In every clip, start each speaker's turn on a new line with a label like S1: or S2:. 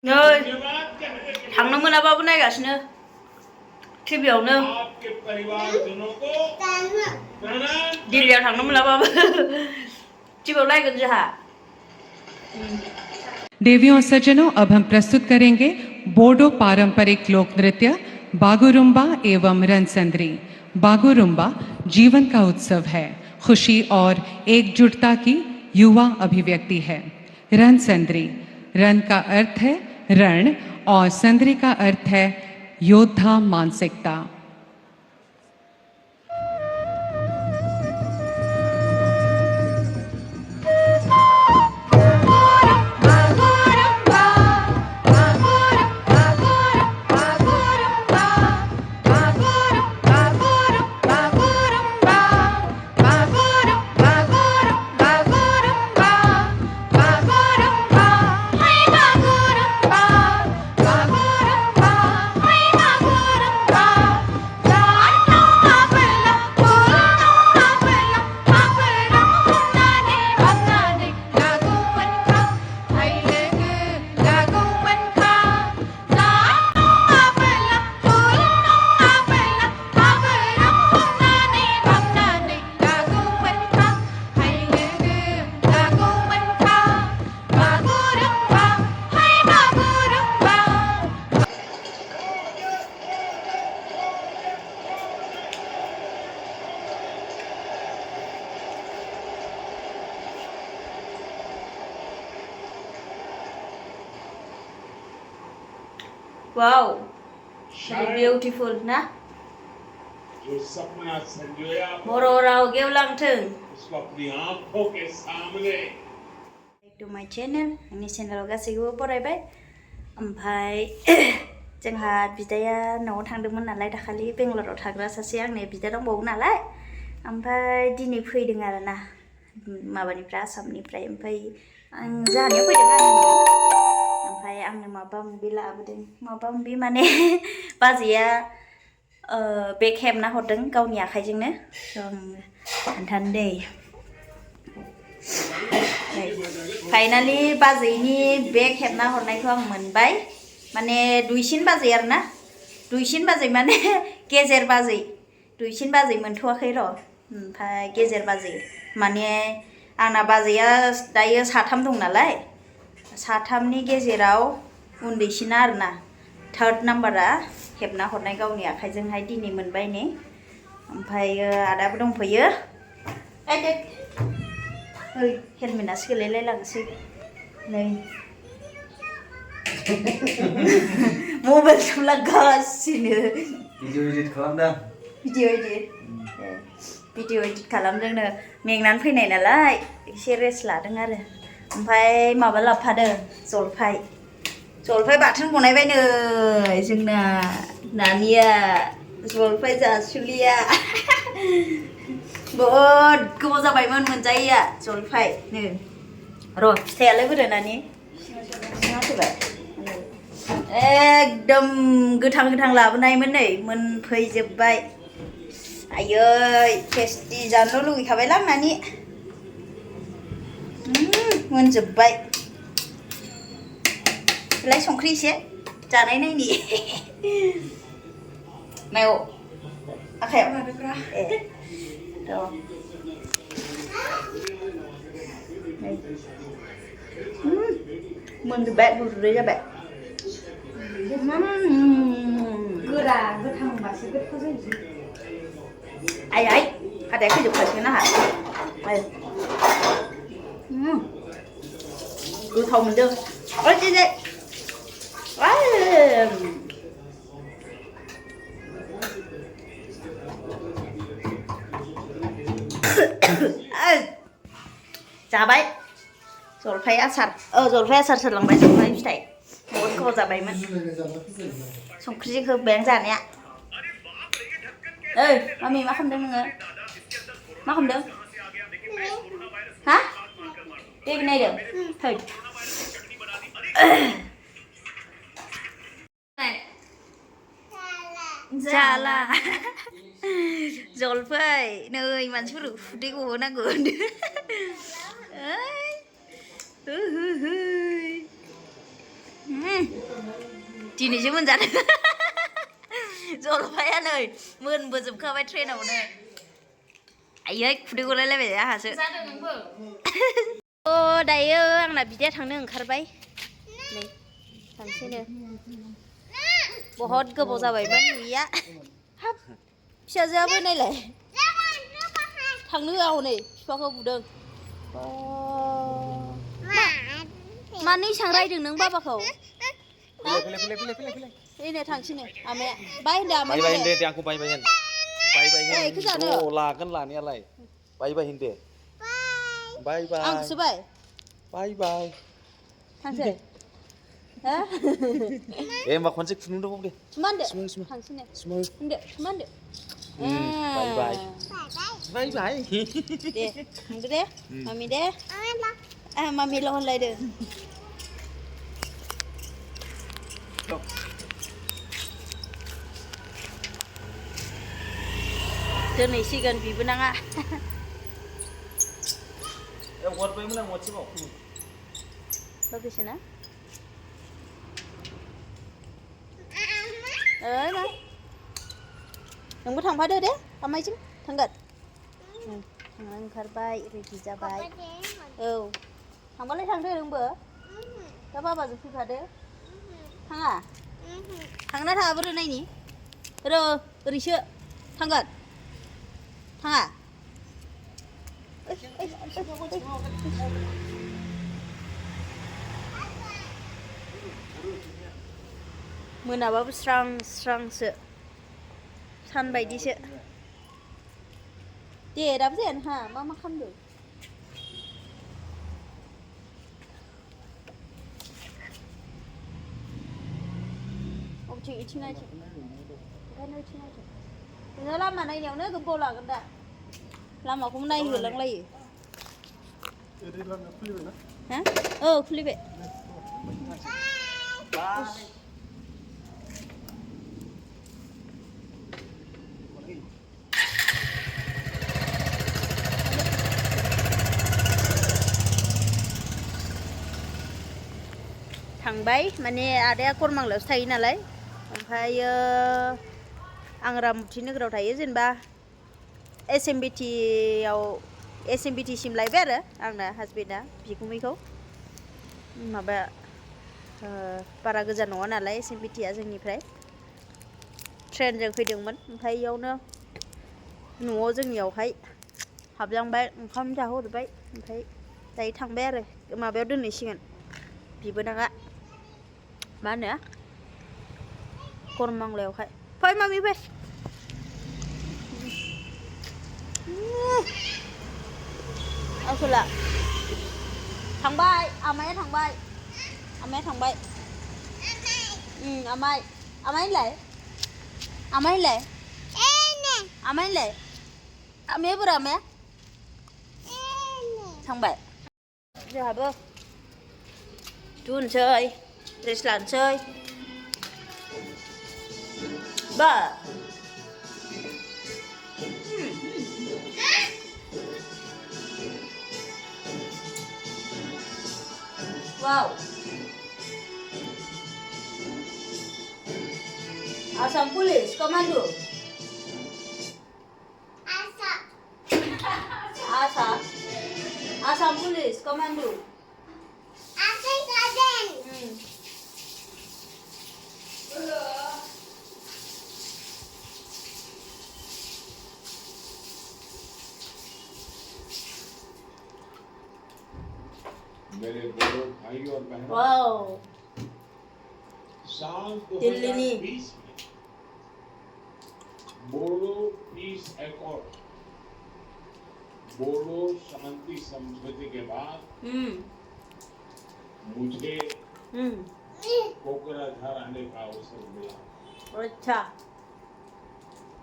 S1: नै थांनो मोनाबाबो नायगासिनो टिभियावनो दिल्लीयाव थांनो मोनाबाबो टिभियाव नायगोन जोंहा।
S2: देवियों और सज्जनों, अब हम प्रस्तुत करेंगे बोडो पारंपरिक लोक नृत्य बागुरुम्बा एवं रणसंद्री। बागुरुम्बा जीवन का उत्सव है, खुशी और एकजुटता की युवा अभिव्यक्ति है। रणसंद्री, रण का अर्थ है रण और संद्री का अर्थ है योद्धा मानसिकता।
S1: वाओ, ब्यूटीफुल ना?
S3: जो सपना संजोया
S1: बर' राव गेवलांथों।
S3: उसको अपनी आंखों के सामने
S1: टू माय चैनल, आंनि चैनेलाव गासैखौबो बरायबाय। ओमफ्राय जोंहा बिदाया न'आव थांदोंमोन नालाय दाखालि बेंगलराव थाग्रा सासे आंनि बिदा दंबावो नालाय, ओमफ्राय दिनै फैदों आरोना माबानिफ्राय आसामनिफ्राय। ओमफ्राय आं जाहानियाव फैदों आरो ओमफ्राय आंनो माबा माबि लाबोदों। माबा माबि माने बाजैया बेग हेबना हरदों गावनि आखाइजोंनो। आं खोन्थानो दै। फाइनालि बाजैनि बेग हेबना हरनायखौ आं मोनबाय। माने दुइसिन बाजै आरोना, दुइसिन बाजै माने गेजेर बाजै, दुइसिन बाजै मोनथ'वाखै र'। ओमफ्राय गेजेर बाजै माने आंना बाजैया दायो साथाम दं नालाय, साथामनि गेजेराव उन्दैसिना आरोना, थार्ड नाम्बारा हेबना हरनाय गावनि आखाइजोंहाय दिनै मोनबाय ने। ओमफ्रायो आदाबो दंफैयो। ओइ हेलमेटासो गोलैलायलांसै नै मबाइल थुलागासिनो।
S4: भिडिअ एडिट खालामदों।
S1: भिडिअ एडिट खालामदोंनो, मेंनानै फैनाय नालाय एसे रेस्ट लादों आरो। ओमफ्राय माबा लाबोफादों, जलफाय बाथोन बनायबाय नै जोंना नानिया, जलफाय जासुलिया। बहुद गोबाव जाबायमोन मोनजायैया जलफाय। नै र' फिथाइयालाय बोरो नानि सिङाव फैबाय। एकदम गोथां गोथां लाबोनायमोन नै मोनफैजोब्बाय। आयै टेस्टि जानो लुगैखाबायलां नानि। मोनजोब्बाय। लाय संख्रि एसे जानाय नायनि। मायाव आखायाव ए र' मोनजोब्बाय, गुरै जाबाय।
S5: गोरा गोथांबासो गोथाव जायो।
S1: आइ आदाया खैजोबखासिगोन आंहा। गोथाव मोनदों। ओइ जे जाबाय जलफाय आसार। जलफाय आसार सोरलांबाय, जलफाय फिथाइ बहुद गोबाव जाबायमोन। संख्रिजों होबाय आं जानाया। ओइ मामि मा खालामदों नोङो? मा खालामदों? हा टिभि नायदों? फै जाला जलफाय नै मानसिफोरखौ खुदै गहोनांगौ होनदों। ओइ दिनैसो मोनजादों जलफाया नै मोनबोजोबखाबाय ट्रेनावनो आयै खुदै गलायलायबाय आंहासो
S5: जादों नोंबो
S1: अ दायो आंना बिदाया थांनो ओंखारबाय नै थांसैनो बहुत गोबाव जाबायमोन नुयिया हाब फिसाजोआबो नायलाय थांनो होआ हनै बिफाखौ बुदों मानो एसां रायदों नों बाबाखौ फैनो थांसैनो आमाया बाय होनदो आमाया
S4: बाय होनदे आंखौ बाय होन
S1: ए इखो जानो
S4: लागोन लानायालाय बाय होनदे बाय
S1: आंखौसो बाय थांसै हो
S4: दे होमबा खनसे खुनुंदो दे
S1: मा होनदो
S4: सिमां
S1: थांसैनो
S4: सिमां
S1: होनदो मा होनदो
S4: बाय
S1: दे थांदो दे मामि दे मामिल' होनलायदो दोनहैसिगोन बिबोनाङा
S4: हरबायमोन आं वाट्सएपआव
S1: लकेसना मा नोंबो थांफादो दे आमाइजों थांगोन थांनो ओंखारबाय रेडि जाबाय औ थांबालाय थांदो नोंबो दा बाबाजों फैफादो थाङा थांना थाङाबो नायनि ओरैसो थांगोन थाङा मोनाबाबो स्रां स्रांसो सान बायदिसो दे दाबो जाया नोंहा मा खालामदों इथिं नायथिं ओंखायनो इथिं नायथिं नोङो लामा नायनायावनो गोबाव लागोन दा लामाखौबो नायहोलांलायो हा औ खुलिबाय थांबाय माने आदाया करमांलायावसो थायो नालाय ओमफ्रायो आं रामुथि नोगोराव थायो जेनेबा SMBT सिम लायबाय आरो आंना हासबेन्डआ बिगुमैखौ माबा बारा गोजान नङा नालाय SMBTआ जोंनिफ्राय ट्रेनजों फैदोंमोन ओमफ्राय इयावनो न'आव जोंनियावहाय हाबलांबाय ओंखाम जाहोहरबाय ओमफ्राय दायो थांबाय आरो माबायाव दोनहैसिगोन बिबोनाङा मा होनो करमांलायावहाय फै मामि फै आसला थांबाय आमाया थांबाय आमाय होनलाय आमाया बोरो आमाया थांबाय जोंहाबो दुनसै ड्रेस लानोसै बा wow Assam Police Commando Assam Police Commando
S3: मेरे बड़े भाई और बहन
S1: wow
S3: साल
S1: दिल्ली में
S3: 2020 में बोडो पीस एकॉर्ड बोडो शांति समझौते के बाद मुझे कोकराझार आने का अवसर मिला
S1: अच्छा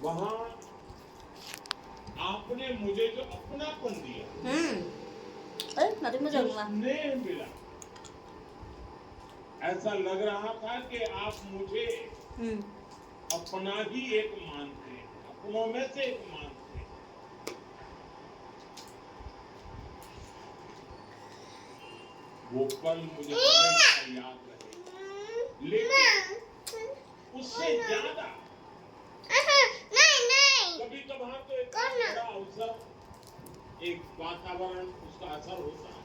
S3: वहाँ आपने मुझे जो अपनापन दिया
S1: nanti mau jalan lah
S3: स्नेह मिला ऐसा लग रहा था कि आप मुझे अपना ही एक मानते हैं अपनों में से एक मानते हैं वो पल मुझे हमेशा याद रहे लेकिन उससे ज्यादा कभी कभार तो एक बड़ा अवसर, एक वातावरण, उसका असर होता है,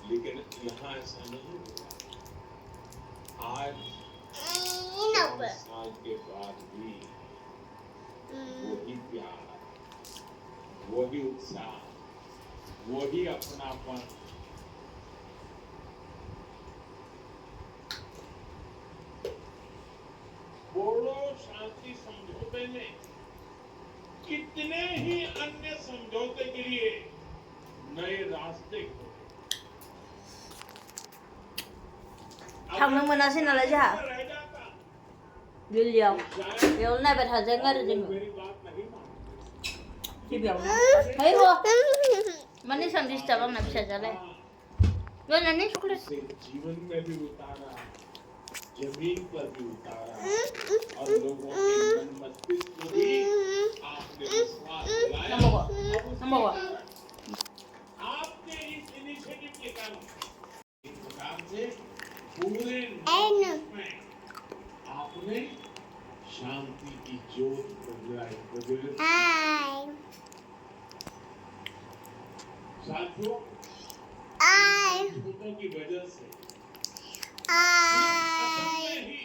S3: लेकिन यहाँ ऐसा नहीं हुआ। आज 5 साल के बाद भी वही प्यार, वही उत्साह, वही अपनापन, बोडो शांति समझौते में कितने ही अन्य समझौते के लिए नए रास्ते खोले।
S1: थांनो मोनासै नालाय जोंहा
S3: रह जाता,
S1: दिल्लीयाव बेयाव नायबाय थाजाया गारि जोङो
S3: मेरी बात नहीं मानते।
S1: गिबियावनो है र' माने एसां डिस्टार्ब आंना फिसाजोआलाय गोनानै चकलेट
S3: इसे जीवन में भी उतारा, जमीन पर भी उतारा, और लोगों के मन मस्तिष्क को भी आपने विश्वास दिलाया।
S1: नांबावगौ
S3: आपके इस इनिशिएटिव के कारण इस प्रकार से पूरे नॉर्थ में आपने शांति की ज्योत प्रज्वलित। साथियों, झूठों की वजह से असम में ही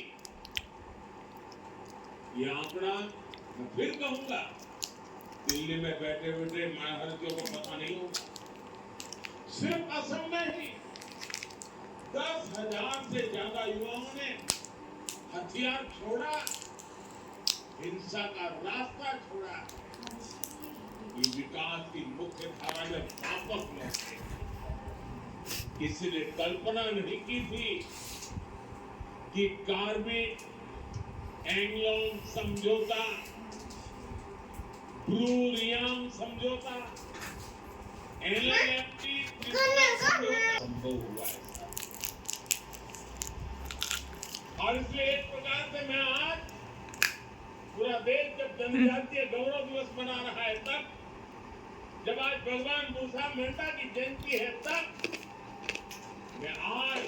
S3: ये आंकड़ा, मैं फिर कहूंगा, दिल्ली में बैठे बैठे महारथियों को पता नहीं होगा, सिर्फ असम में ही 10,000 से ज्यादा युवाओं ने हथियार छोड़ा, हिंसा का रास्ता छोड़ा। ये विकास की मुख्य धारा में वापस लौटे। किसी ने कल्पना नहीं की थी कि कार्बी एंग्लोंग समझौता, ब्रू रियांग समझौता, LLFT समझौता संभव हुआ है। और इसलिए एक प्रकार से मैं आज पूरा देश जब जनजातीय गौरव दिवस मना रहा है, तब जब आज भगवान बिरसा मुंडा की जयंती है, तब मैं आज